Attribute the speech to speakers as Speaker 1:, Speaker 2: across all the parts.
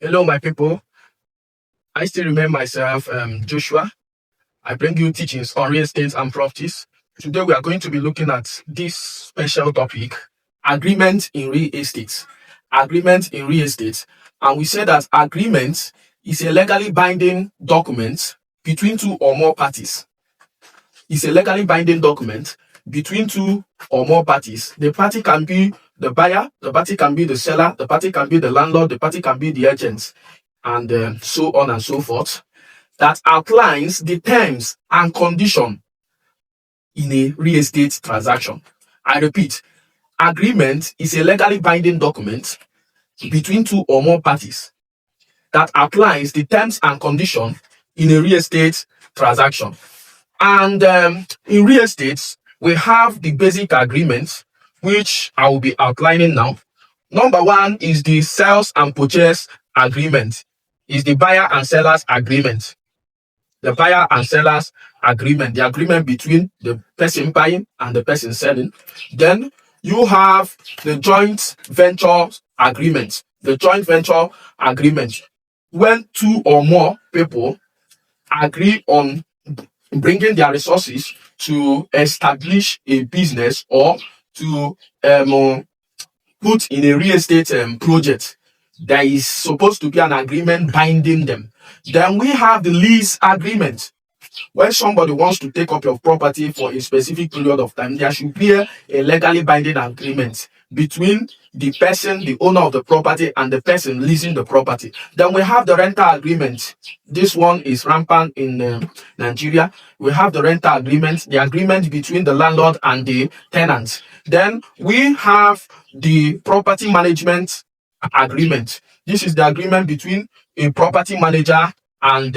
Speaker 1: Hello, my people. I still remain myself, Joshua. I bring you teachings on real estate and properties. Today, we are going to be looking at this special topic, agreement in real estate. Agreement in real estate. And we say that agreement is a legally binding document between two or more parties. It's a legally binding document between two or more parties. The party can be the buyer, the party can be the seller, the party can be the landlord, the party can be the agent, and so on and so forth, that outlines the terms and condition in a real estate transaction. I repeat, agreement is a legally binding document between two or more parties that outlines the terms and condition in a real estate transaction. And in real estate, we have the basic agreements, which I will be outlining now. Number one is the sales and purchase agreement. Is the buyer and sellers agreement. The buyer and sellers agreement, the agreement between the person buying and the person selling. Then you have the joint venture agreement. The joint venture agreement, when two or more people agree on bringing their resources to establish a business or to put in a real estate project. There is supposed to be an agreement binding them. Then we have the lease agreement. When somebody wants to take up your property for a specific period of time, there should be a legally binding agreement between the person, the owner of the property, and the person leasing the property. Then we have the rental agreement. This one is rampant in Nigeria. We have the rental agreement, the agreement between the landlord and the tenant. Then we have the property management agreement. This is the agreement between a property manager and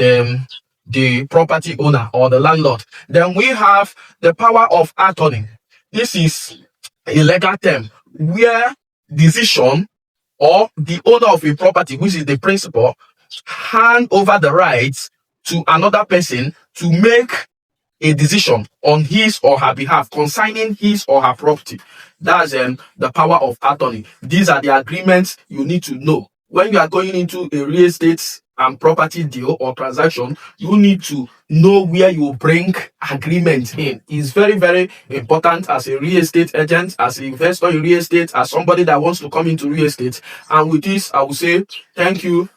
Speaker 1: the property owner or the landlord. Then we have the power of attorney. This is a legal term where decision or the owner of a property, which is the principal, hand over the rights to another person to make a decision on his or her behalf concerning his or her property. That's the power of attorney. These are the agreements you need to know. When you are going into a real estate and property deal or transaction, you need to know where you bring agreement in. It's very, very important as a real estate agent, as an investor in real estate, as somebody that wants to come into real estate. And with this, I will say thank you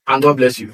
Speaker 1: and God bless you.